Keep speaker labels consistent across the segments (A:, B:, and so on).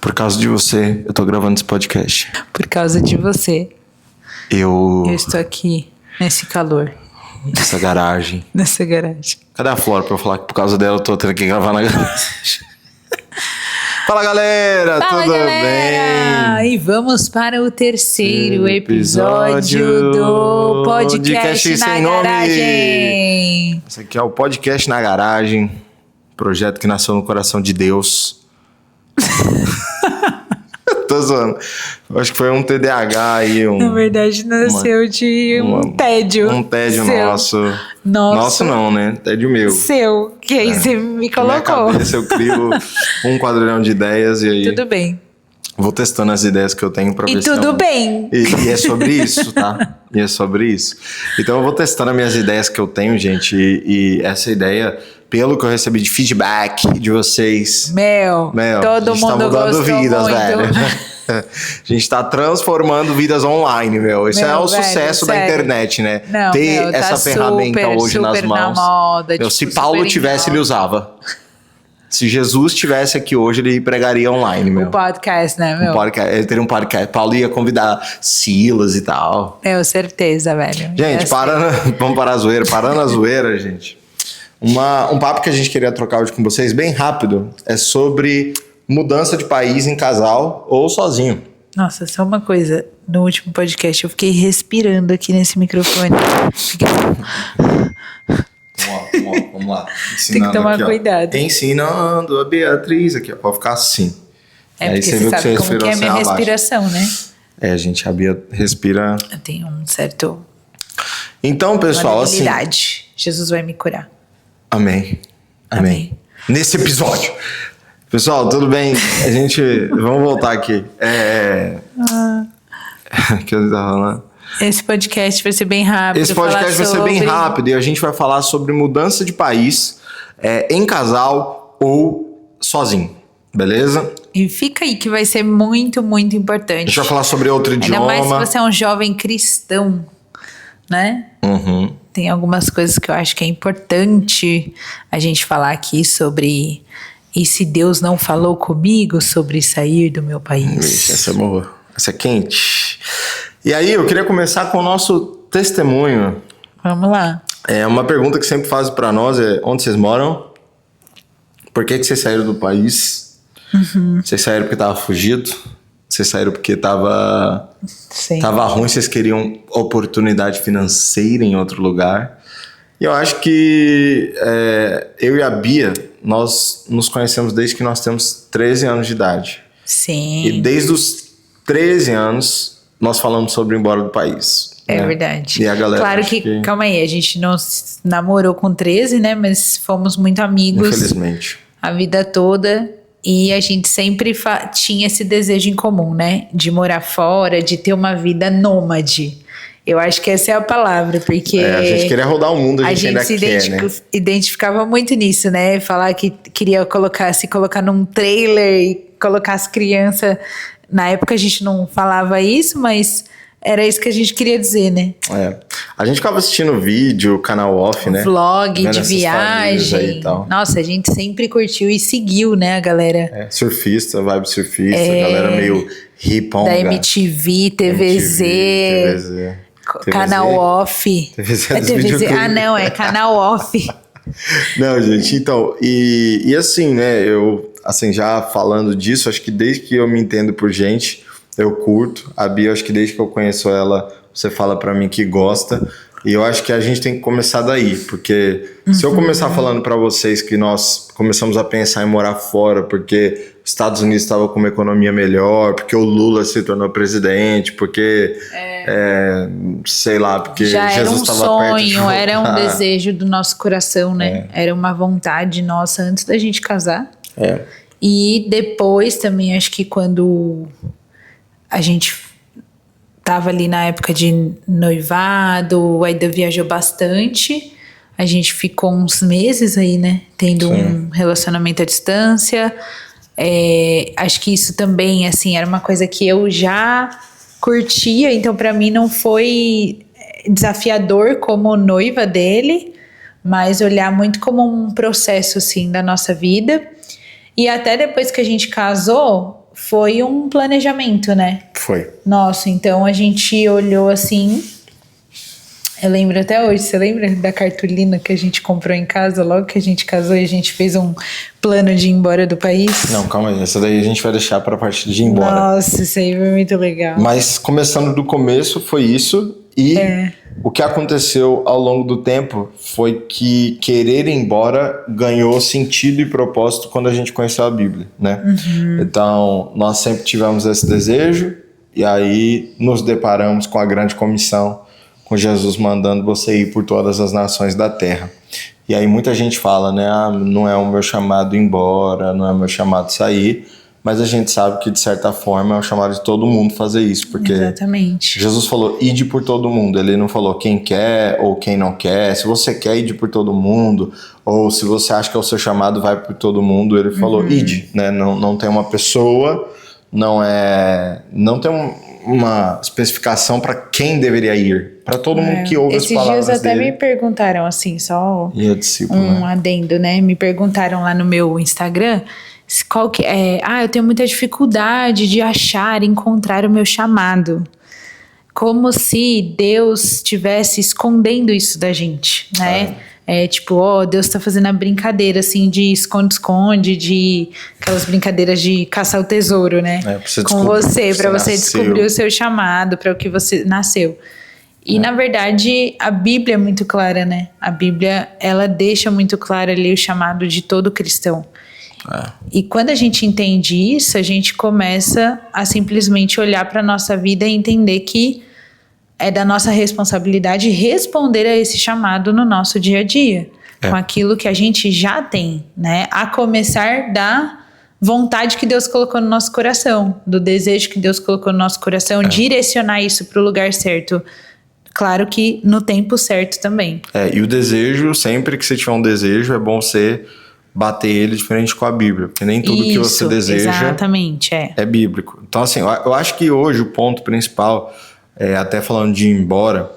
A: Por causa de você, eu tô gravando esse podcast.
B: Por causa de você,
A: Eu
B: estou aqui nesse calor,
A: Nessa garagem.
B: nessa garagem.
A: Cadê a Flora pra eu falar que por causa dela eu tô tendo que gravar na garagem? Fala, galera!
B: Fala,
A: tudo
B: galera!
A: bem?
B: E vamos para o terceiro episódio do podcast na
A: Sem Nome.
B: garagem.
A: Esse aqui é o Podcast na Garagem. Projeto que nasceu no coração de Deus. Tô zoando. Eu acho que foi um TDAH aí.
B: Na verdade, nasceu de um tédio.
A: Um tédio
B: seu.
A: nosso.
B: Nosso
A: não, né? Tédio meu.
B: Seu, que aí você me
A: Na minha
B: colocou.
A: cabeça eu crio um quadrilhão de ideias e aí
B: Tudo bem.
A: vou testando as ideias que eu tenho pra
B: E
A: ver se
B: tudo
A: algum-
B: bem.
A: E é sobre isso, tá? E é sobre isso. Então eu vou testando as minhas ideias que eu tenho, gente. E essa ideia, pelo que eu recebi de feedback de vocês...
B: Meu, todo
A: a gente
B: mundo
A: tá mudando
B: gostou
A: vidas,
B: muito.
A: velho. A gente tá transformando vidas online, meu. Isso
B: Meu,
A: é o
B: velho,
A: sucesso da
B: sério.
A: internet, né?
B: Não,
A: Ter
B: meu, tá
A: essa ferramenta
B: super,
A: hoje nas
B: super na
A: mãos.
B: moda,
A: Meu,
B: tipo,
A: se Paulo
B: super em
A: tivesse, ele
B: alta.
A: usava. Se Jesus estivesse aqui hoje, ele pregaria online, meu.
B: O podcast, né, meu?
A: Ele teria um podcast. Paulo ia convidar Silas e tal.
B: Meu, certeza, velho.
A: Gente, vamos parar a zoeira. Parando a zoeira, gente. Um papo que a gente queria trocar hoje com vocês, bem rápido, é sobre mudança de país em casal ou sozinho.
B: Nossa, só uma coisa. No último podcast eu fiquei respirando aqui nesse microfone.
A: Vamos lá.
B: Tem que tomar cuidado.
A: Ensinando a Beatriz aqui, ó. Pode ficar assim.
B: É
A: Aí
B: porque você
A: viu que
B: sabe como
A: respirou
B: que é a
A: assim
B: minha
A: abaixo.
B: respiração, né?
A: É, gente, a Bia respira.
B: Eu tenho um certo
A: Então, pessoal, assim...
B: vulnerabilidade. Jesus vai me curar.
A: Amém.
B: Amém.
A: Nesse episódio. Pessoal, tudo bem? Vamos voltar aqui. O que eu tava falando?
B: Esse podcast vai ser bem rápido.
A: Esse podcast vai ser bem rápido e a gente vai falar sobre mudança de país em casal ou sozinho. Beleza?
B: E fica aí que vai ser muito, muito
A: A
B: importante.
A: gente vai falar sobre outro
B: Ainda
A: idioma.
B: mais se você é um jovem cristão, né?
A: Uhum.
B: Tem algumas coisas que eu acho que é importante a gente falar aqui sobre... E se Deus não falou comigo sobre sair do meu país?
A: Vixe, essa é boa. Essa é quente. E aí, eu queria começar com o nosso testemunho.
B: Vamos lá.
A: É uma pergunta que sempre fazem pra nós é: onde vocês moram? Por que vocês saíram do país? Vocês saíram porque tava fugido? Vocês saíram porque tava ruim, vocês queriam oportunidade financeira em outro lugar? E eu acho que eu e a Bia, nós nos conhecemos desde que nós temos 13 anos de idade.
B: Sim.
A: E desde os 13 anos, nós falamos sobre ir embora do país.
B: É
A: né?
B: verdade.
A: E a galera...
B: Claro que, calma aí, a gente não se namorou com 13, né? Mas fomos muito amigos
A: Infelizmente.
B: a vida toda. E a gente sempre tinha esse desejo em comum, né? De morar fora, de ter uma vida nômade. Eu acho que essa é a palavra, porque...
A: a gente queria rodar o mundo, a gente ainda
B: se
A: quer, né?
B: identificava muito nisso, né? Falar que queria se colocar num trailer e colocar as crianças... Na época a gente não falava isso, mas era isso que a gente queria dizer, né?
A: A gente ficava assistindo vídeo, canal off, né?
B: Vlog
A: Vendo
B: de
A: essas famílias aí
B: viagem.
A: e tal.
B: Nossa, a gente sempre curtiu e seguiu, né, a galera
A: Surfista, vibe surfista, galera meio hiponga.
B: da MTV, TVZ, canal off.
A: TVZ
B: É
A: dos
B: TVZ.
A: videoclipes.
B: Ah, não, é canal off.
A: Não, gente, então, e assim, né, eu, assim, já falando disso, acho que desde que eu me entendo por gente, eu curto. A Bia, acho que desde que eu conheço ela, você fala pra mim que gosta. E eu acho que a gente tem que começar daí, porque se eu começar falando pra vocês que nós começamos a pensar em morar fora porque os Estados Unidos estavam com uma economia melhor, porque o Lula se tornou presidente, porque, sei lá, porque
B: Já
A: Jesus
B: era um
A: estava perto de
B: sonho, era um
A: voltar.
B: desejo do nosso coração, né? Era uma vontade nossa antes da gente casar. E depois também, acho que quando a gente tava ali na época de noivado, o Aida viajou bastante. A gente ficou uns meses aí, né? Tendo um relacionamento à distância. Acho que isso também, assim, era uma coisa que eu já curtia. Então, pra mim, não foi desafiador como noiva dele, mas olhar muito como um processo, assim, da nossa vida. E até depois que a gente casou, foi um planejamento, né?
A: Foi.
B: Nossa, então a gente olhou assim. Eu lembro até hoje, você lembra da cartolina que a gente comprou em casa logo que a gente casou e a gente fez um plano de ir embora do país?
A: Não, calma aí, essa daí a gente vai deixar para a parte de ir embora.
B: Nossa, isso aí foi muito legal.
A: Mas começando do começo foi isso e o que aconteceu ao longo do tempo foi que querer ir embora ganhou sentido e propósito quando a gente conheceu a Bíblia, né? Então, nós sempre tivemos esse desejo e aí nos deparamos com a grande comissão, com Jesus mandando você ir por todas as nações da terra. E aí muita gente fala, né, não é o meu chamado ir embora, não é o meu chamado sair, mas a gente sabe que de certa forma é o chamado de todo mundo fazer isso, porque
B: Exatamente.
A: Jesus falou, ide por todo mundo, ele não falou quem quer ou quem não quer, se você quer, ide por todo mundo, ou se você acha que é o seu chamado, vai por todo mundo, ele falou, ide, né, não tem uma pessoa, não tem uma especificação para quem deveria ir, para todo mundo que ouve as palavras dele.
B: Esses dias até me perguntaram assim, só
A: e é discípulo,
B: um adendo, né? Me perguntaram lá no meu Instagram qual que é. Eu tenho muita dificuldade de encontrar o meu chamado. Como se Deus estivesse escondendo isso da gente, né? Tipo, Deus tá fazendo a brincadeira, assim, de esconde-esconde, de aquelas brincadeiras de caçar o tesouro, né? Com você, pra você descobrir o seu chamado, para o que você nasceu. E, na verdade, a Bíblia é muito clara, né? A Bíblia, ela deixa muito claro ali o chamado de todo cristão. E quando a gente entende isso, a gente começa a simplesmente olhar para nossa vida e entender que é da nossa responsabilidade responder a esse chamado no nosso dia a dia, com aquilo que a gente já tem, né? A começar da vontade que Deus colocou no nosso coração, do desejo que Deus colocou no nosso coração, direcionar isso para o lugar certo. Claro que no tempo certo também.
A: E o desejo, sempre que você tiver um desejo, é bom você bater ele de frente com a Bíblia, porque nem tudo que você deseja
B: exatamente,
A: é bíblico. Então, assim, eu acho que hoje o ponto principal, até falando de ir embora,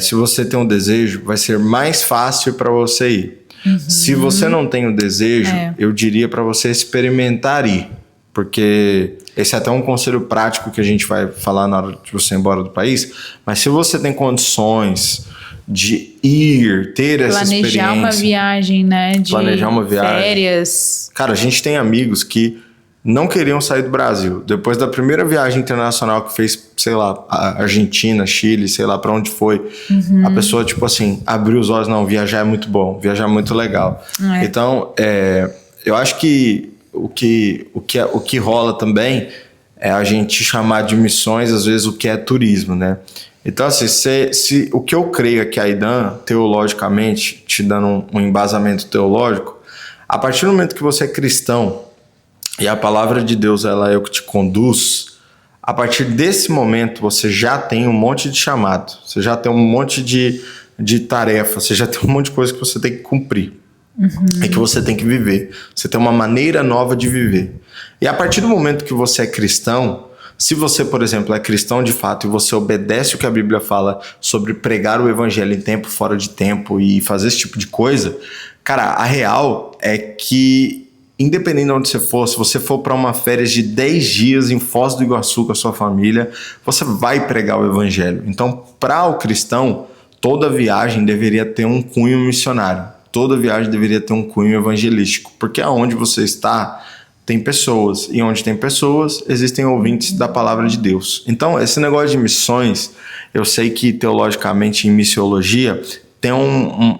A: se você tem um desejo, vai ser mais fácil para você ir. Se você não tem o desejo, eu diria para você experimentar ir, porque esse é até um conselho prático que a gente vai falar na hora de você ir embora do país, mas se você tem condições de ir, ter essa experiência.
B: Planejar uma viagem, né?
A: Planejar uma viagem.
B: Férias.
A: Cara, a gente tem amigos que não queriam sair do Brasil. Depois da primeira viagem internacional que fez, sei lá, Argentina, Chile, sei lá pra onde foi, a pessoa, tipo assim, abriu os olhos, não, viajar é muito bom, viajar é muito legal. Então, eu acho que o que rola também é a gente chamar de missões, às vezes, o que é turismo, né? Então, assim, o que eu creio é que a IDAN, teologicamente, te dando um embasamento teológico, a partir do momento que você é cristão e a palavra de Deus ela é o que te conduz, a partir desse momento você já tem um monte de chamado, você já tem um monte de tarefa, você já tem um monte de coisa que você tem que cumprir. E que você tem que viver. Você tem uma maneira nova de viver. E a partir do momento que você é cristão, se você, por exemplo, é cristão de fato e você obedece o que a Bíblia fala sobre pregar o evangelho em tempo, fora de tempo e fazer esse tipo de coisa, cara, a real é que, independente de onde você for, se você for para uma férias de 10 dias em Foz do Iguaçu com a sua família, você vai pregar o evangelho. Então, para o cristão, toda viagem deveria ter um cunho missionário. Toda viagem deveria ter um cunho evangelístico, porque aonde você está tem pessoas, e onde tem pessoas existem ouvintes da palavra de Deus. Então esse negócio de missões, eu sei que teologicamente em missiologia tem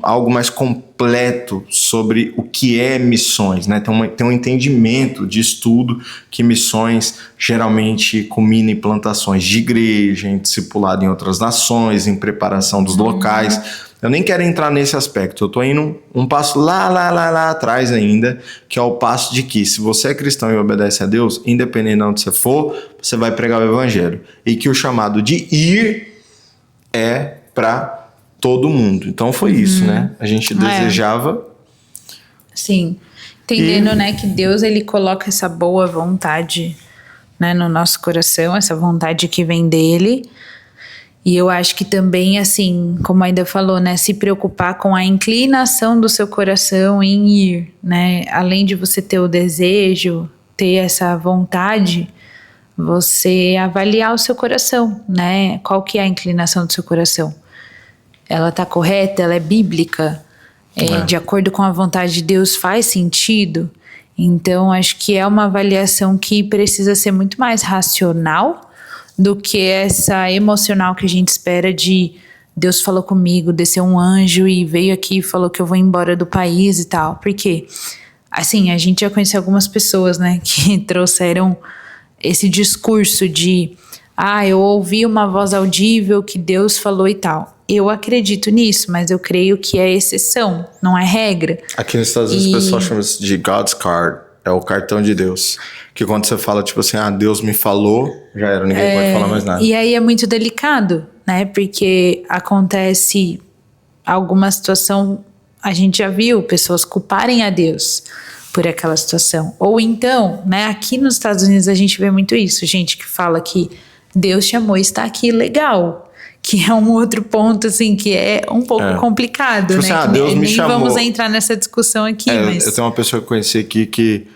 A: algo mais completo sobre o que é missões, né? Tem um entendimento de estudo que missões geralmente culmina em plantações de igreja, em discipulado em outras nações, em preparação dos locais. Eu nem quero entrar nesse aspecto, eu estou indo um passo lá atrás ainda, que é o passo de que se você é cristão e obedece a Deus, independente de onde você for, você vai pregar o evangelho. E que o chamado de ir é para todo mundo. Então foi isso, né? A gente desejava.
B: Sim, entendendo, né, que Deus ele coloca essa boa vontade, né, no nosso coração, essa vontade que vem dele. E eu acho que também, assim, como ainda falou, né, se preocupar com a inclinação do seu coração em ir, né, além de você ter o desejo, ter essa vontade, você avaliar o seu coração, né? Qual que é a inclinação do seu coração? Ela está correta? Ela é bíblica? De acordo com a vontade de Deus, faz sentido? Então, acho que é uma avaliação que precisa ser muito mais racional do que essa emocional que a gente espera de Deus falou comigo, desceu um anjo e veio aqui e falou que eu vou embora do país e tal. Porque, assim, a gente já conheceu algumas pessoas, né, que trouxeram esse discurso de eu ouvi uma voz audível que Deus falou e tal. Eu acredito nisso, mas eu creio que é exceção, não é regra.
A: Aqui nos Estados Unidos, o pessoal chama isso de God's Card, é o cartão de Deus. Que quando você fala, tipo assim, Deus me falou, já era, ninguém pode falar mais nada.
B: E aí é muito delicado, né? Porque acontece alguma situação, a gente já viu pessoas culparem a Deus por aquela situação. Ou então, né, aqui nos Estados Unidos a gente vê muito isso, gente que fala que Deus chamou e está aqui legal. Que é um outro ponto, assim, que é um pouco complicado, tipo, né?
A: Deus me chamou.
B: Vamos entrar nessa discussão aqui, mas...
A: Eu tenho uma pessoa que eu conheci aqui que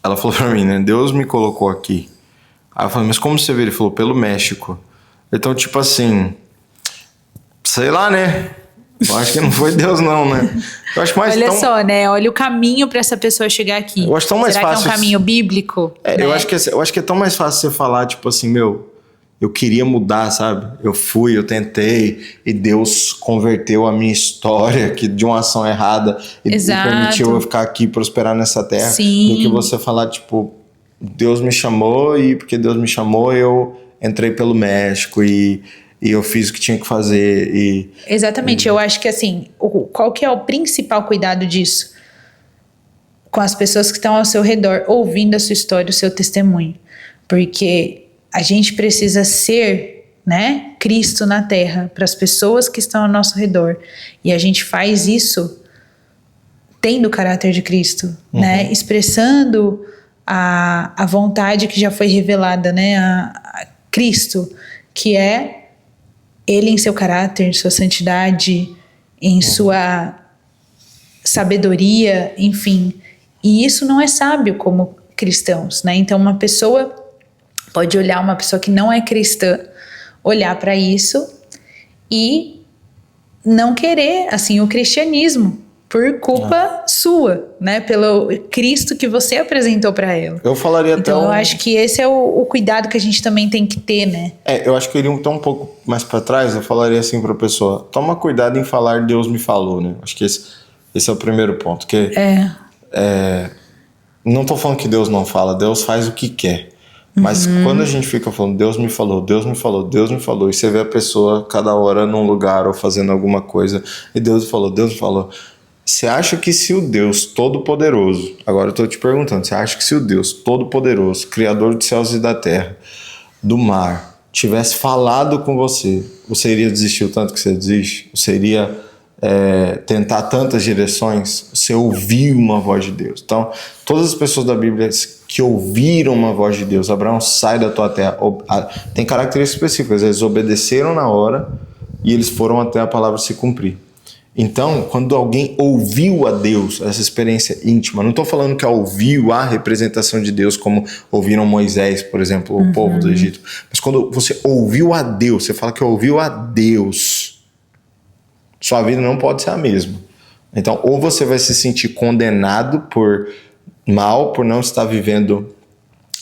A: ela falou pra mim, né? Deus me colocou aqui. Aí eu falei, mas como você vê? Ele falou, pelo México. Então, tipo assim, sei lá, né? Eu acho que não foi Deus não, né? Eu acho mais
B: Olha só, né? Olha o caminho pra essa pessoa chegar aqui.
A: Eu acho tão mais
B: Será
A: fácil...
B: que é um caminho bíblico?
A: Né? Eu acho que é tão mais fácil você falar, tipo assim, eu queria mudar, sabe? Eu fui, eu tentei, e Deus converteu a minha história que de uma ação errada e permitiu eu ficar aqui, prosperar nessa terra.
B: Sim.
A: Do que você falar, tipo, Deus me chamou e porque Deus me chamou, eu entrei pelo México e eu fiz o que tinha que fazer.
B: Exatamente, eu acho que assim, qual que é o principal cuidado disso? Com as pessoas que estão ao seu redor, ouvindo a sua história, o seu testemunho. Porque a gente precisa ser, né, Cristo na Terra para as pessoas que estão ao nosso redor. E a gente faz isso tendo o caráter de Cristo, né, expressando a vontade que já foi revelada, né, a Cristo, que é Ele em seu caráter, em sua santidade, em sua sabedoria, enfim. E isso não é sábio como cristãos, né? Então uma pessoa pode olhar, uma pessoa que não é cristã, olhar para isso e não querer, assim, o cristianismo por culpa sua, né? Pelo Cristo que você apresentou para ela.
A: Eu falaria
B: então, eu acho que esse é o cuidado que a gente também tem que ter, né?
A: Eu acho que eu iria um pouco mais para trás, eu falaria assim para a pessoa, toma cuidado em falar Deus me falou, né? Acho que esse é o primeiro ponto, que não tô falando que Deus não fala, Deus faz o que quer. Mas quando a gente fica falando, Deus me falou, Deus me falou, Deus me falou, e você vê a pessoa cada hora num lugar ou fazendo alguma coisa, e Deus me falou, você acha que se o Deus Todo-Poderoso, agora eu tô te perguntando, você acha que se o Deus Todo-Poderoso, Criador dos céus e da terra, do mar, tivesse falado com você, você iria desistir o tanto que você desiste? Você iria tentar tantas direções? Você ouviu uma voz de Deus. Então, todas as pessoas da Bíblia que ouviram uma voz de Deus, Abraão, sai da tua terra, tem características específicas, eles obedeceram na hora e eles foram até a palavra se cumprir. Então, quando alguém ouviu a Deus, essa experiência íntima, não estou falando que ouviu a representação de Deus como ouviram Moisés, por exemplo, o povo do Egito, mas quando você ouviu a Deus, você fala que ouviu a Deus, sua vida não pode ser a mesma. Então, ou você vai se sentir condenado por não estar vivendo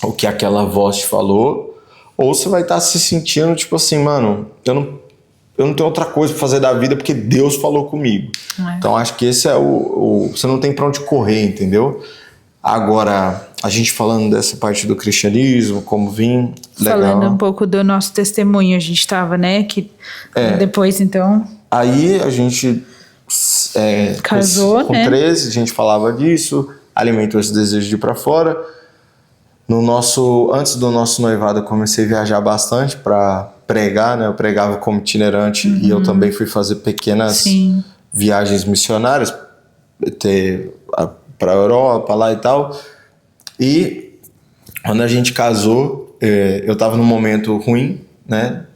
A: o que aquela voz te falou, ou você vai estar se sentindo tipo assim, mano, eu não tenho outra coisa para fazer da vida porque Deus falou comigo. Então acho que esse é você não tem para onde correr, entendeu? Agora, a gente falando dessa parte do cristianismo, como vim, legal.
B: Falando um pouco do nosso testemunho, a gente estava, né, que depois então... Aí
A: a gente
B: casou,
A: com
B: né?
A: 13, a gente falava disso, alimentou esse desejo de ir para fora. Antes do nosso noivado, eu comecei a viajar bastante para pregar, né? Eu pregava como itinerante e eu também fui fazer pequenas viagens missionárias para a Europa lá e tal. E quando a gente casou, eu estava num momento ruim, né?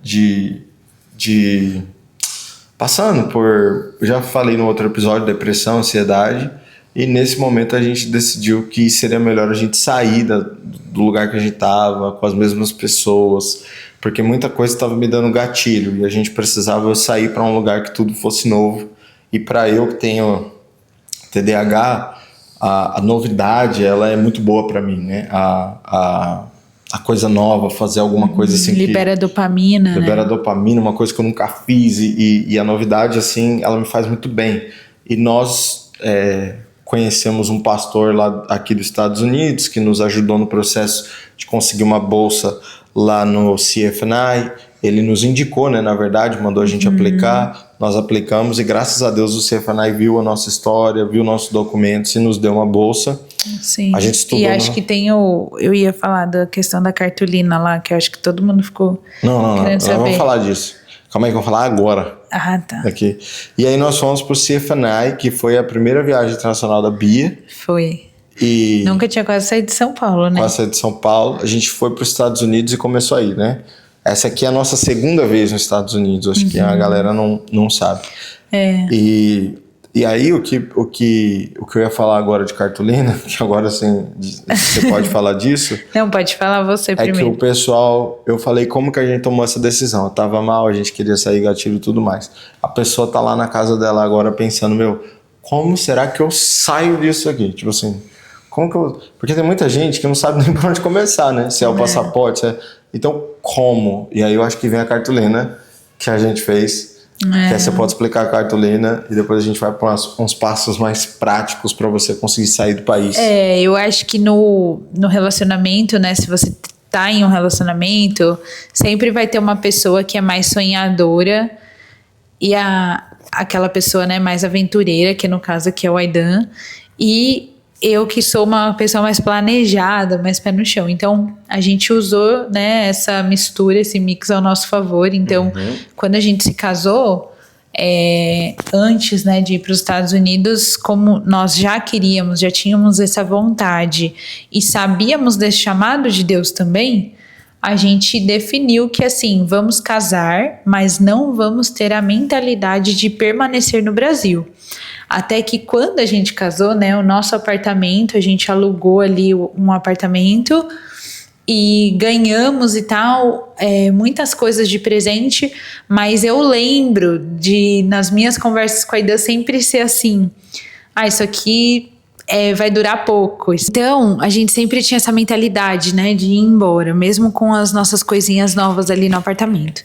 A: Passando por, já falei no outro episódio, depressão, ansiedade. E nesse momento a gente decidiu que seria melhor a gente sair do lugar que a gente estava, com as mesmas pessoas, porque muita coisa estava me dando gatilho e a gente precisava sair para um lugar que tudo fosse novo. E para eu que tenho TDAH, a novidade ela é muito boa para mim, né? A coisa nova, fazer alguma coisa assim
B: libera
A: que
B: dopamina,
A: libera
B: né?
A: dopamina, uma coisa que eu nunca fiz e a novidade assim, ela me faz muito bem. E nós conhecemos um pastor lá aqui dos Estados Unidos que nos ajudou no processo de conseguir uma bolsa lá no CFNI. Ele nos indicou, né, na verdade, mandou a gente aplicar, nós aplicamos e graças a Deus o CFNI viu a nossa história, viu nossos documentos e nos deu uma bolsa.
B: Sim.
A: A gente estudou.
B: E acho que tem eu ia falar da questão da cartolina lá, que eu acho que todo mundo ficou querendo saber.
A: Não, vamos falar disso. Calma aí que eu vou falar agora.
B: Ah, tá.
A: Aqui. E aí nós fomos pro CFNI, que foi a primeira viagem internacional da Bia.
B: Foi.
A: E
B: Nunca tinha quase saído de São Paulo, né?
A: quase saí de São Paulo. A gente foi para os Estados Unidos e começou aí, né? Essa aqui é a nossa segunda vez nos Estados Unidos. Acho que a galera não sabe. E aí o que eu ia falar agora de cartolina, que agora assim, você pode falar disso.
B: Não, pode falar você primeiro.
A: É que o pessoal, eu falei como que a gente tomou essa decisão. Eu tava mal, a gente queria sair gatilho e tudo mais. A pessoa tá lá na casa dela agora pensando, como será que eu saio disso aqui? Tipo assim, como que eu... Porque tem muita gente que não sabe nem por onde começar, né? Se é o passaporte, Então, como? E aí eu acho que vem a cartolina que a gente fez. Que aí você pode explicar a cartolina e depois a gente vai para uns passos mais práticos para você conseguir sair do país.
B: Eu acho que no relacionamento, né, se você tá em um relacionamento, sempre vai ter uma pessoa que é mais sonhadora e aquela pessoa, né, mais aventureira, que no caso aqui é o Aidan, e eu que sou uma pessoa mais planejada, mais pé no chão. Então, a gente usou, né, essa mistura, esse mix ao nosso favor. Então, quando a gente se casou, antes, né, de ir para os Estados Unidos, como nós já queríamos, já tínhamos essa vontade e sabíamos desse chamado de Deus também, a gente definiu que, assim, vamos casar, mas não vamos ter a mentalidade de permanecer no Brasil. Até que quando a gente casou, né, o nosso apartamento, a gente alugou ali um apartamento e ganhamos e tal, muitas coisas de presente, mas eu lembro nas minhas conversas com a Aidan sempre ser assim, isso aqui vai durar pouco. Então, a gente sempre tinha essa mentalidade, né, de ir embora, mesmo com as nossas coisinhas novas ali no apartamento.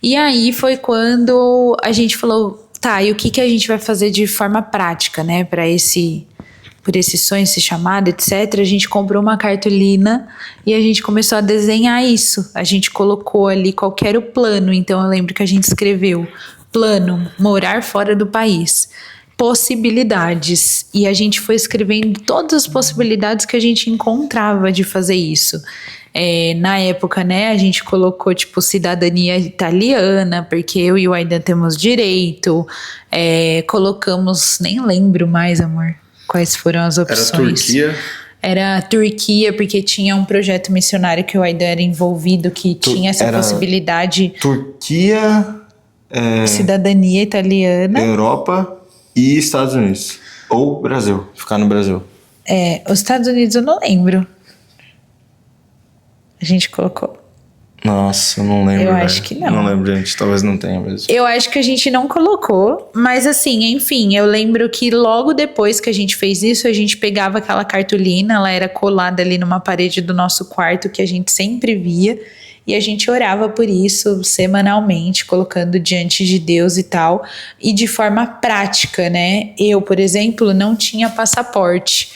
B: E aí foi quando a gente falou, tá, e o que a gente vai fazer de forma prática, né, por esse sonho, esse chamado, etc. A gente comprou uma cartolina e a gente começou a desenhar isso. A gente colocou ali qual era o plano. Então eu lembro que a gente escreveu plano, morar fora do país, possibilidades. E a gente foi escrevendo todas as possibilidades que a gente encontrava de fazer isso. Na época, né, a gente colocou, tipo, cidadania italiana, porque eu e o Aidan temos direito. Colocamos, nem lembro mais, amor, quais foram as opções.
A: Era Turquia?
B: Era Turquia, porque tinha um projeto missionário que o Aidan era envolvido, que tinha essa possibilidade.
A: Turquia,
B: cidadania italiana.
A: Europa e Estados Unidos. Ou Brasil, ficar no Brasil.
B: Os Estados Unidos eu não lembro. A gente colocou.
A: Nossa, eu não lembro.
B: Eu acho que não.
A: Não lembro, gente. Talvez não tenha mesmo.
B: Eu acho que a gente não colocou. Mas assim, enfim, eu lembro que logo depois que a gente fez isso, a gente pegava aquela cartolina, ela era colada ali numa parede do nosso quarto, que a gente sempre via. E a gente orava por isso semanalmente, colocando diante de Deus e tal. E de forma prática, né? Eu, por exemplo, não tinha passaporte.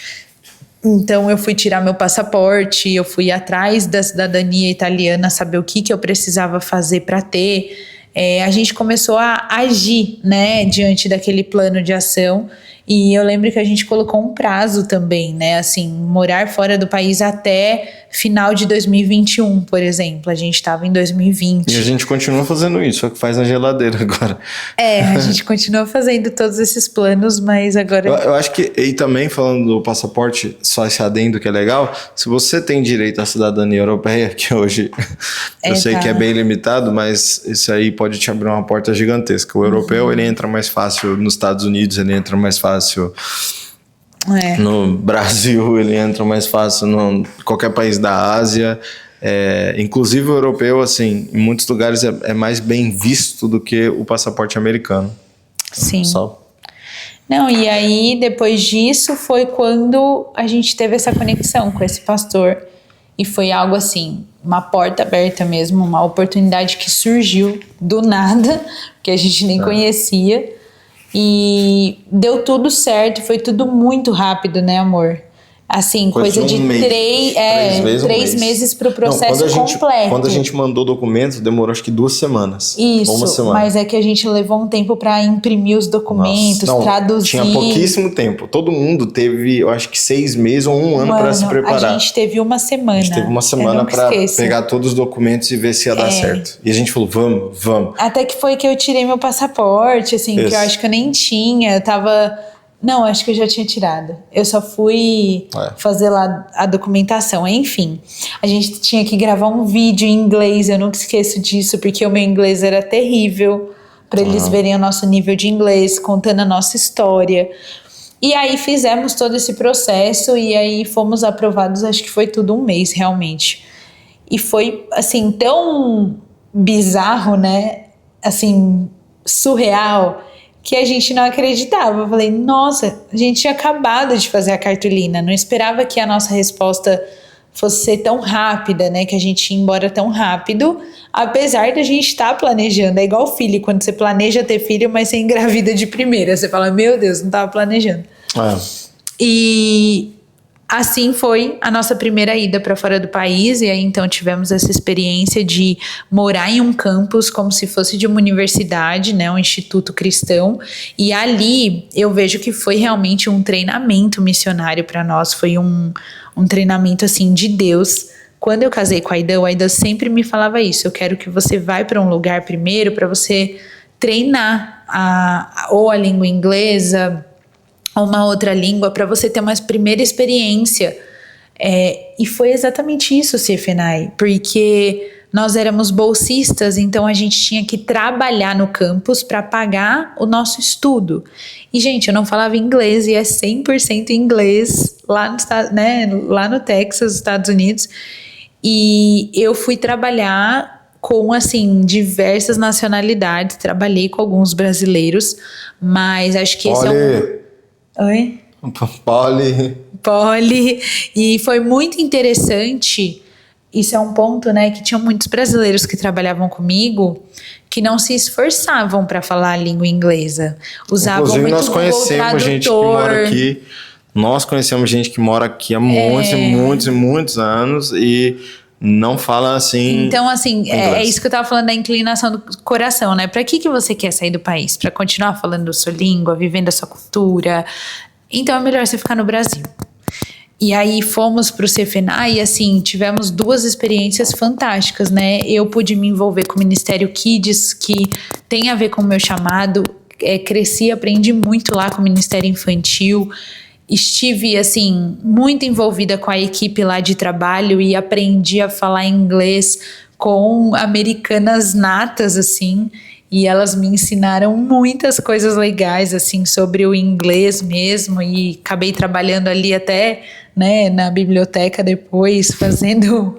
B: Então eu fui tirar meu passaporte, eu fui atrás da cidadania italiana, saber o que eu precisava fazer para ter. A gente começou a agir, né, diante daquele plano de ação. E eu lembro que a gente colocou um prazo também, né, assim, morar fora do país até final de 2021, por exemplo. A gente estava em 2020.
A: E a gente continua fazendo isso, é o que faz na geladeira agora.
B: A gente continua fazendo todos esses planos, mas agora...
A: Eu acho que, e também falando do passaporte, só esse adendo que é legal, se você tem direito à cidadania europeia, que hoje eu sei que é bem limitado, mas isso aí pode te abrir uma porta gigantesca. O europeu, ele entra mais fácil nos Estados Unidos, ele entra mais fácil No Brasil ele entra mais fácil em qualquer país da Ásia. Inclusive o europeu, assim, em muitos lugares é mais bem visto do que o passaporte americano.
B: Sim. Não, e aí depois disso foi quando a gente teve essa conexão com esse pastor. E foi algo assim, uma porta aberta mesmo, uma oportunidade que surgiu do nada, que a gente nem conhecia. E deu tudo certo, foi tudo muito rápido, né, amor? Assim, coisa de três meses para o processo completo.
A: Quando a gente mandou o documento, demorou acho que 2 semanas.
B: Isso,
A: uma semana.
B: Mas é que a gente levou um tempo para imprimir os documentos, traduzir.
A: Tinha pouquíssimo tempo. Todo mundo teve, eu acho que 6 meses ou 1 ano para se preparar.
B: A gente teve uma semana.
A: A gente teve uma semana para pegar todos os documentos e ver se ia dar certo. E a gente falou, vamos.
B: Até que foi que eu tirei meu passaporte, assim, que eu acho que eu nem tinha. Eu tava... Não, acho que eu já tinha tirado. Eu só fui fazer lá a documentação. Enfim, a gente tinha que gravar um vídeo em inglês. Eu nunca esqueço disso, porque o meu inglês era terrível. Para eles verem o nosso nível de inglês, contando a nossa história. E aí fizemos todo esse processo e aí fomos aprovados. Acho que foi tudo 1 mês, realmente. E foi, assim, tão bizarro, né? Assim, surreal, que a gente não acreditava. Eu falei, nossa, a gente tinha acabado de fazer a cartolina, não esperava que a nossa resposta fosse ser tão rápida, né, que a gente ia embora tão rápido, apesar de a gente estar planejando. É igual filho, quando você planeja ter filho, mas você engravida de primeira, você fala, meu Deus, não estava planejando. E assim foi a nossa primeira ida para fora do país, e aí então tivemos essa experiência de morar em um campus como se fosse de uma universidade, né, um instituto cristão, e ali eu vejo que foi realmente um treinamento missionário para nós, foi um treinamento assim de Deus. Quando eu casei com a Aida sempre me falava isso, eu quero que você vá para um lugar primeiro para você treinar ou a língua inglesa, uma outra língua, para você ter uma primeira experiência. E foi exatamente isso, CFNAI, porque nós éramos bolsistas, então a gente tinha que trabalhar no campus para pagar o nosso estudo. E, gente, eu não falava inglês, e é 100% inglês lá no Texas, Estados Unidos, e eu fui trabalhar com, assim, diversas nacionalidades, trabalhei com alguns brasileiros, mas acho que esse Oi? Poli. E foi muito interessante. Isso é um ponto, né? Que tinham muitos brasileiros que trabalhavam comigo que não se esforçavam para falar a língua inglesa. Usavam
A: Inclusive,
B: muito
A: nós conhecemos gente que mora aqui. Nós conhecemos gente que mora aqui há muitos anos e não fala assim.
B: Então, assim, é isso que eu tava falando da inclinação do coração, né? Pra que você quer sair do país? Pra continuar falando a sua língua, vivendo a sua cultura? Então é melhor você ficar no Brasil. E aí fomos pro CFNA e, assim, tivemos 2 experiências fantásticas, né? Eu pude me envolver com o Ministério Kids, que tem a ver com o meu chamado. Cresci, aprendi muito lá com o Ministério Infantil. Estive, assim, muito envolvida com a equipe lá de trabalho e aprendi a falar inglês com americanas natas, assim, e elas me ensinaram muitas coisas legais, assim, sobre o inglês mesmo, e acabei trabalhando ali até, né, na biblioteca depois, fazendo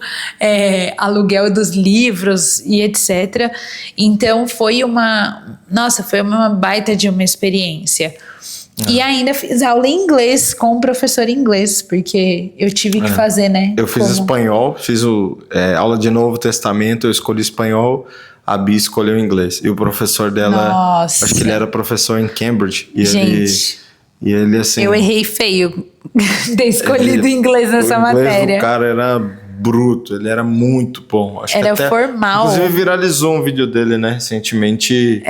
B: aluguel dos livros e etc. Então foi uma baita de uma experiência. E ainda fiz aula em inglês com um professor em inglês, porque eu tive que fazer, né?
A: Eu fiz espanhol, fiz aula de Novo Testamento, eu escolhi espanhol, a Bia escolheu inglês. E o professor dela, acho que ele era professor em Cambridge. E ele assim...
B: Eu errei feio ter escolhido inglês nessa matéria.
A: O cara era bruto, ele era muito bom. Acho
B: era
A: que até,
B: formal.
A: Inclusive viralizou um vídeo dele, né, recentemente,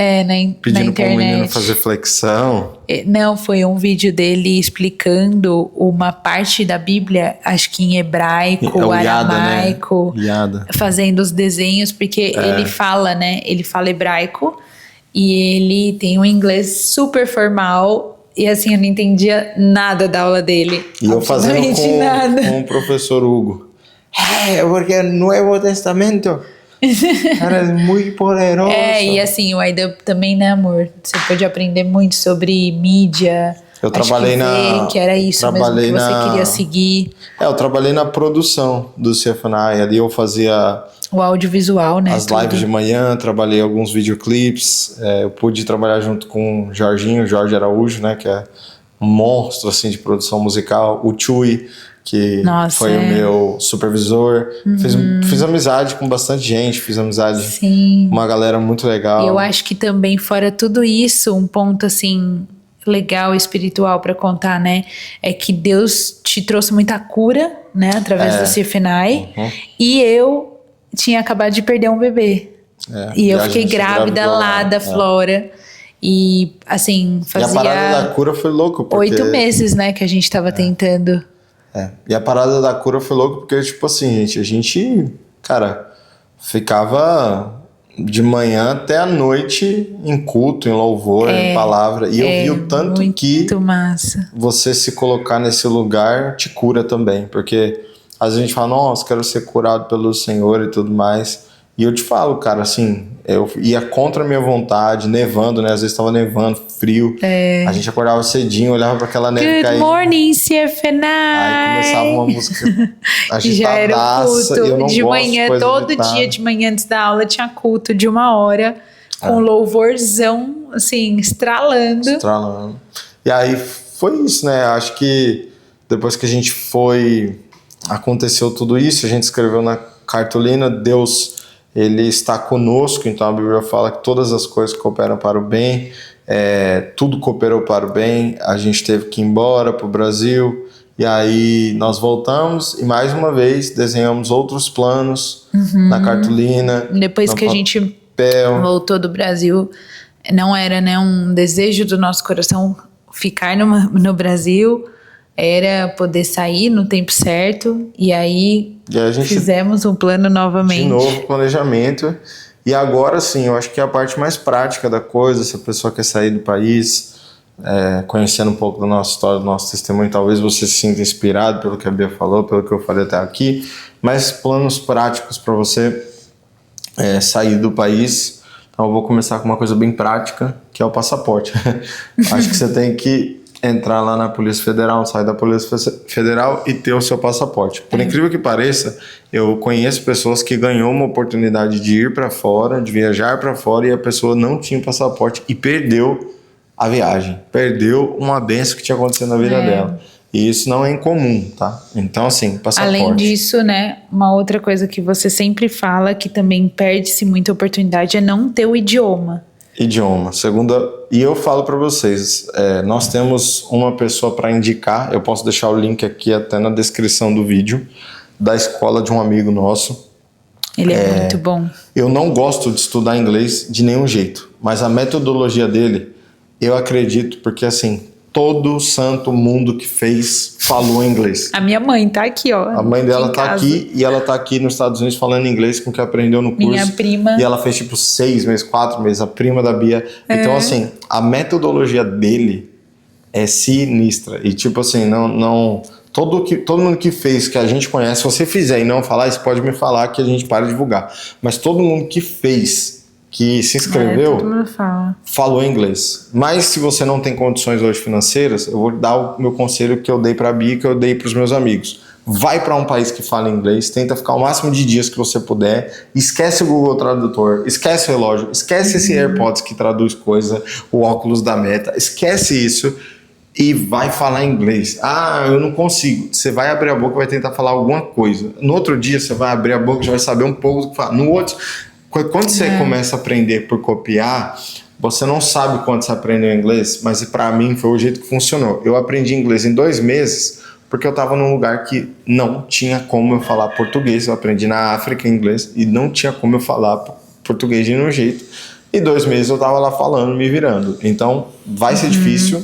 A: pedindo para o menino fazer flexão.
B: Não, foi um vídeo dele explicando uma parte da Bíblia, acho que em hebraico, aramaico,
A: né?
B: Fazendo os desenhos, porque ele fala, né, ele fala hebraico e ele tem um inglês super formal. E assim, eu não entendia nada da aula dele.
A: E eu fazendo com o professor Hugo. Porque o Novo Testamento era muito poderoso.
B: E assim, o Aida também, né, amor? Você pode aprender muito sobre mídia,
A: Eu trabalhei
B: que era isso mesmo que você queria seguir.
A: Eu trabalhei na produção do CFNI. Ali eu fazia
B: o audiovisual, né?
A: As lives de manhã, trabalhei alguns videoclipes. Eu pude trabalhar junto com o Jorge Araújo, né? Que é um monstro assim, de produção musical. O Chui, que foi o meu supervisor. Fiz amizade com bastante gente, fiz amizade com uma galera muito legal.
B: E eu acho que também, fora tudo isso, um ponto assim legal, espiritual para contar, né? É que Deus te trouxe muita cura, né? Através do CFNI. E eu tinha acabado de perder um bebê. E eu fiquei grávida lá da Flora. E assim, fazia...
A: E a parada da cura foi louco, porque...
B: 8 meses, né, que a gente tava tentando.
A: E a parada da cura foi louco, porque, tipo assim, a gente, cara, ficava de manhã até a noite em culto, em louvor, em palavra. E eu vi o tanto que
B: massa.
A: Você se colocar nesse lugar te cura também. Porque às vezes a gente fala, nossa, quero ser curado pelo Senhor e tudo mais. E eu te falo, cara, assim, eu ia contra a minha vontade, nevando, né? Às vezes tava nevando, frio. A gente acordava cedinho, olhava pra aquela neve cair.
B: Good morning, CFNI!
A: Aí começava uma música
B: já era o culto.
A: Eu não
B: de manhã, todo
A: agitada.
B: dia de manhã antes da aula tinha culto de 1 hora, com louvorzão, assim, estralando.
A: E aí foi isso, né? Acho que depois que a gente aconteceu tudo isso, a gente escreveu na cartolina, Deus... Ele está conosco, então a Bíblia fala que todas as coisas cooperam para o bem, tudo cooperou para o bem, a gente teve que ir embora para o Brasil, e aí nós voltamos e mais uma vez desenhamos outros planos na cartolina.
B: Depois que a gente voltou do Brasil, não era, né, um desejo do nosso coração ficar no Brasil, era poder sair no tempo certo, e aí a gente fizemos um plano novamente.
A: De novo, planejamento. E agora sim, eu acho que é a parte mais prática da coisa, se a pessoa quer sair do país, conhecendo um pouco da nossa história, do nosso testemunho, talvez você se sinta inspirado pelo que a Bia falou, pelo que eu falei até aqui, mas planos práticos para você sair do país. Então eu vou começar com uma coisa bem prática, que é o passaporte. Acho que você tem que entrar lá na Polícia Federal, sair da Polícia Federal e ter o seu passaporte. Por incrível que pareça, eu conheço pessoas que ganhou uma oportunidade de ir para fora, de viajar para fora, e a pessoa não tinha passaporte e perdeu a viagem, perdeu uma bênção que tinha acontecido na vida dela. E isso não é incomum, tá? Então, assim, passaporte.
B: Além disso, né, uma outra coisa que você sempre fala, que também perde-se muita oportunidade, é não ter o idioma.
A: E eu falo para vocês, nós temos uma pessoa para indicar, eu posso deixar o link aqui até na descrição do vídeo, da escola de um amigo nosso.
B: Ele é muito bom.
A: Eu não gosto de estudar inglês de nenhum jeito, mas a metodologia dele, eu acredito, porque assim, todo santo mundo que fez falou inglês.
B: A minha mãe tá aqui, ó.
A: A mãe dela tá aqui, e ela tá aqui nos Estados Unidos falando inglês com o que aprendeu no curso.
B: Minha prima.
A: E ela fez tipo 6 meses, 4 meses, a prima da Bia. Então assim, a metodologia dele é sinistra. E tipo assim, não todo mundo que fez, que a gente conhece, se você fizer e não falar, você pode me falar que a gente para de divulgar. Mas todo mundo que fez, que se inscreveu,
B: todo mundo
A: falou inglês. Mas se você não tem condições hoje financeiras, eu vou dar o meu conselho que eu dei para a Bia, que eu dei para os meus amigos. Vai para um país que fala inglês, tenta ficar o máximo de dias que você puder, esquece o Google Tradutor, esquece o relógio, esquece esse AirPods que traduz coisa, o óculos da Meta, esquece isso e vai falar inglês. Ah, eu não consigo. Você vai abrir a boca e vai tentar falar alguma coisa. No outro dia você vai abrir a boca e já vai saber um pouco do que falar. No outro... Quando você começa a aprender por copiar, você não sabe quando você aprendeu inglês, mas para mim foi o jeito que funcionou. Eu aprendi inglês em 2 meses porque eu estava num lugar que não tinha como eu falar português. Eu aprendi na África inglês e não tinha como eu falar português de nenhum jeito. E 2 meses eu estava lá falando, me virando. Então vai ser difícil,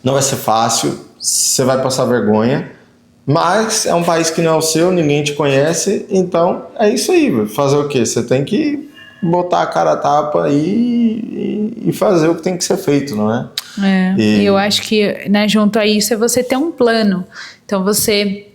A: não vai ser fácil, você vai passar vergonha. Mas é um país que não é o seu, ninguém te conhece, então é isso aí, fazer o quê? Você tem que botar a cara a tapa e fazer o que tem que ser feito, não é?
B: E eu acho que, né, junto a isso é você ter um plano, então você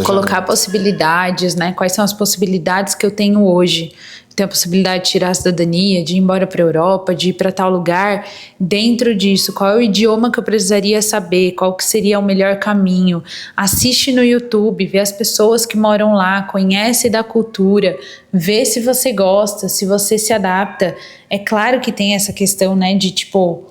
B: colocar possibilidades, né? Quais são as possibilidades que eu tenho hoje? ter a possibilidade de tirar a cidadania, de ir embora para a Europa, de ir para tal lugar, dentro disso, qual é o idioma que eu precisaria saber, qual que seria o melhor caminho, assiste no YouTube, vê as pessoas que moram lá, conhece da cultura, vê se você gosta, se você se adapta. É claro que tem essa questão, né, de tipo,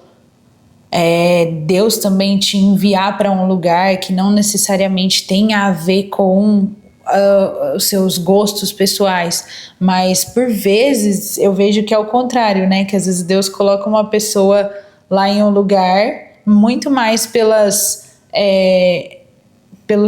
B: Deus também te enviar para um lugar que não necessariamente tenha a ver com os seus gostos pessoais, mas por vezes eu vejo que é o contrário, né? Que às vezes Deus coloca uma pessoa lá em um lugar muito mais pelos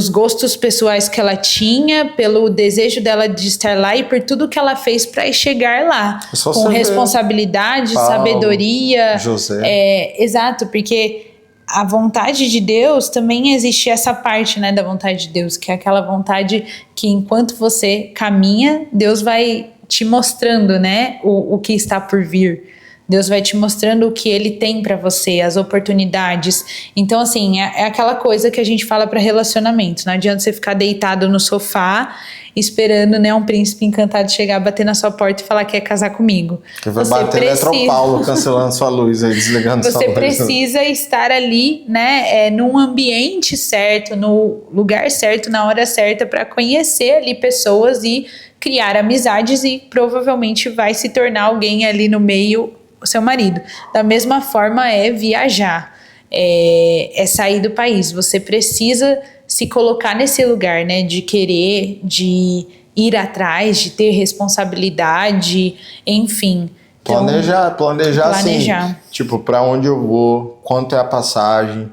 B: gostos pessoais que ela tinha, pelo desejo dela de estar lá e por tudo que ela fez para chegar lá, com responsabilidade, Paulo, sabedoria,
A: José.
B: Exato, porque a vontade de Deus também existe essa parte, né, da vontade de Deus, que é aquela vontade que enquanto você caminha, Deus vai te mostrando, né, o que está por vir. Deus vai te mostrando o que Ele tem para você, as oportunidades. Então, assim, é aquela coisa que a gente fala para relacionamento. Não adianta você ficar deitado no sofá esperando, né, um príncipe encantado chegar, bater na sua porta e falar que quer casar comigo.
A: Que vai bater Eletropaulo, cancelando sua luz aí, desligando sua luz.
B: Você precisa estar ali, né, num ambiente certo, no lugar certo, na hora certa, para conhecer ali pessoas e criar amizades, e provavelmente vai se tornar alguém ali no meio, o seu marido. Da mesma forma é viajar, é sair do país. Você precisa se colocar nesse lugar, né, de querer, de ir atrás, de ter responsabilidade, enfim.
A: Então, planejar assim, tipo, para onde eu vou, quanto é a passagem,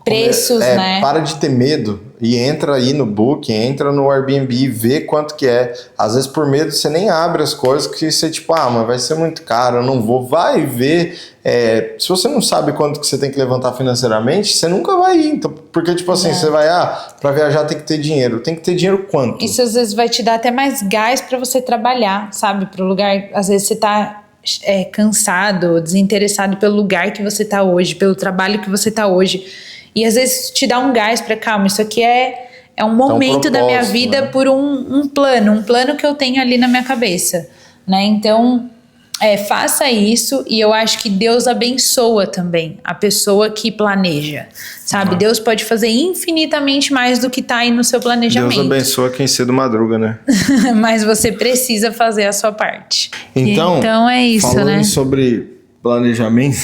B: preços, né?
A: Para de ter medo e entra aí no Booking, entra no Airbnb, vê quanto que é. Às vezes por medo você nem abre as coisas, que você tipo, mas vai ser muito caro, eu não vou. Vai ver. Se você não sabe quanto que você tem que levantar financeiramente, você nunca vai ir. Então, porque tipo assim, você vai, para viajar tem que ter dinheiro. Tem que ter dinheiro quanto?
B: Isso às vezes vai te dar até mais gás para você trabalhar, sabe? Pro lugar, às vezes você tá cansado, desinteressado pelo lugar que você tá hoje, pelo trabalho que você tá hoje. E às vezes te dá um gás para calma, isso aqui é um momento da minha vida, né? Por um plano que eu tenho ali na minha cabeça, né? Então, faça isso, e eu acho que Deus abençoa também a pessoa que planeja, sabe? Deus pode fazer infinitamente mais do que tá aí no seu planejamento.
A: Deus abençoa quem cedo madruga, né?
B: Mas você precisa fazer a sua parte.
A: Então
B: é isso,
A: falando,
B: né?
A: Sobre planejamento...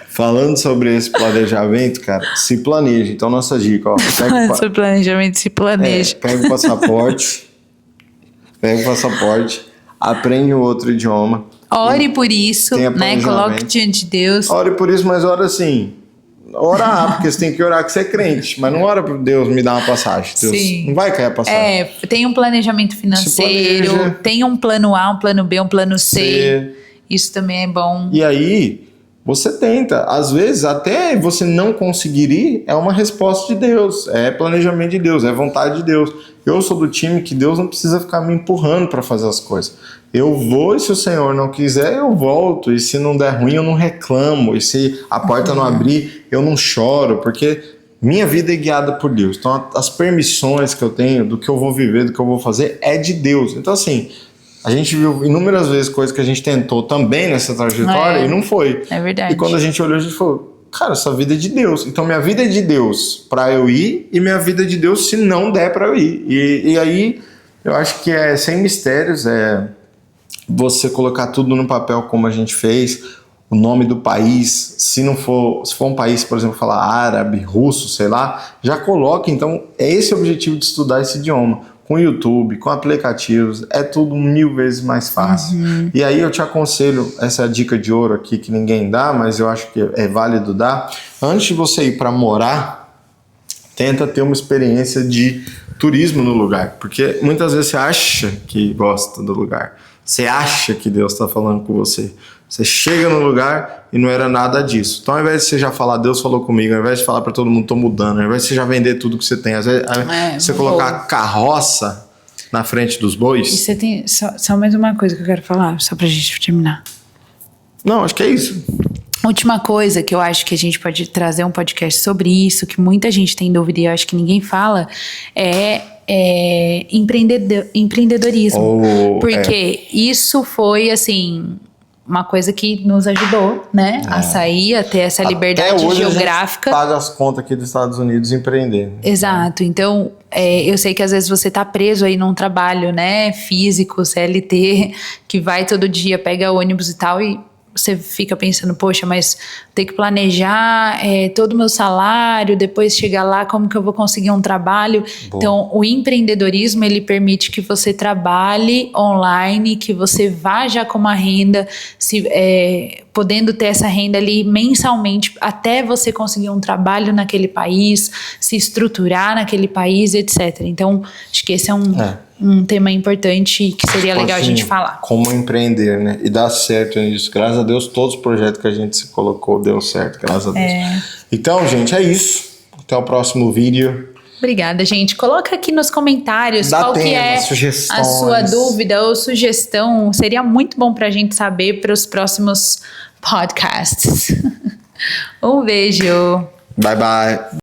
A: Falando sobre esse planejamento, cara, se planeja. Então, nossa dica, ó.
B: Falando sobre planejamento, se planeja.
A: Pega o passaporte, aprende um outro idioma.
B: Ore por isso, né? Coloque diante de Deus.
A: Ore por isso, mas ora assim. Orar, porque você tem que orar que você é crente, mas não ora para Deus me dar uma passagem. Deus não vai cair a passagem.
B: Tem um planejamento financeiro, tem um plano A, um plano B, um plano C. Isso também é bom.
A: E aí, você tenta. Às vezes, até você não conseguir ir, é uma resposta de Deus. É planejamento de Deus, é vontade de Deus. Eu sou do time que Deus não precisa ficar me empurrando para fazer as coisas. Eu vou, e se o Senhor não quiser, eu volto. E se não der ruim, eu não reclamo. E se a porta não abrir, eu não choro. Porque minha vida é guiada por Deus. Então, as permissões que eu tenho, do que eu vou viver, do que eu vou fazer, é de Deus. Então, assim... A gente viu inúmeras vezes coisas que a gente tentou também nessa trajetória e não foi.
B: É verdade.
A: E quando a gente olhou, a gente falou, cara, essa vida é de Deus. Então minha vida é de Deus para eu ir, e minha vida é de Deus se não der para eu ir. E aí eu acho que sem mistérios, você colocar tudo no papel como a gente fez, o nome do país, se for um país, por exemplo, falar árabe, russo, sei lá, já coloca. Então é esse o objetivo de estudar esse idioma. Com YouTube, com aplicativos, é tudo 1000 vezes mais fácil. E aí eu te aconselho, essa dica de ouro aqui que ninguém dá, mas eu acho que é válido dar. Antes de você ir para morar, tenta ter uma experiência de turismo no lugar, porque muitas vezes você acha que gosta do lugar, você acha que Deus está falando com você. Você chega no lugar e não era nada disso. Então, ao invés de você já falar, Deus falou comigo, ao invés de falar para todo mundo, tô mudando, ao invés de você já vender tudo que você tem, ao invés de você colocar a carroça na frente dos bois...
B: E você tem... Só mais uma coisa que eu quero falar, só pra gente terminar.
A: Não, acho que é isso.
B: Última coisa que eu acho que a gente pode trazer um podcast sobre isso, que muita gente tem dúvida e eu acho que ninguém fala, é empreendedorismo. Porque isso foi, assim, uma coisa que nos ajudou, né? A sair, a ter essa liberdade
A: até hoje
B: geográfica.
A: A gente paga as contas aqui dos Estados Unidos empreendendo.
B: Exato. Então, eu sei que às vezes você tá preso aí num trabalho, né? Físico, CLT, que vai todo dia, pega ônibus e tal, e você fica pensando, poxa, mas tem que planejar todo o meu salário, depois chegar lá, como que eu vou conseguir um trabalho? Boa. Então, o empreendedorismo, ele permite que você trabalhe online, que você vá já com uma renda, podendo ter essa renda ali mensalmente, até você conseguir um trabalho naquele país, se estruturar naquele país, etc. Então, acho que esse é um tema importante que seria legal a gente falar.
A: Como empreender, né? E dar certo nisso. Graças a Deus, todos os projetos que a gente se colocou deu certo, graças a Deus. Então, gente, é isso. Até o próximo vídeo.
B: Obrigada, gente. Coloca aqui nos comentários qual que é a sua dúvida ou sugestão. Seria muito bom pra gente saber para os próximos podcasts. Um beijo.
A: Bye, bye.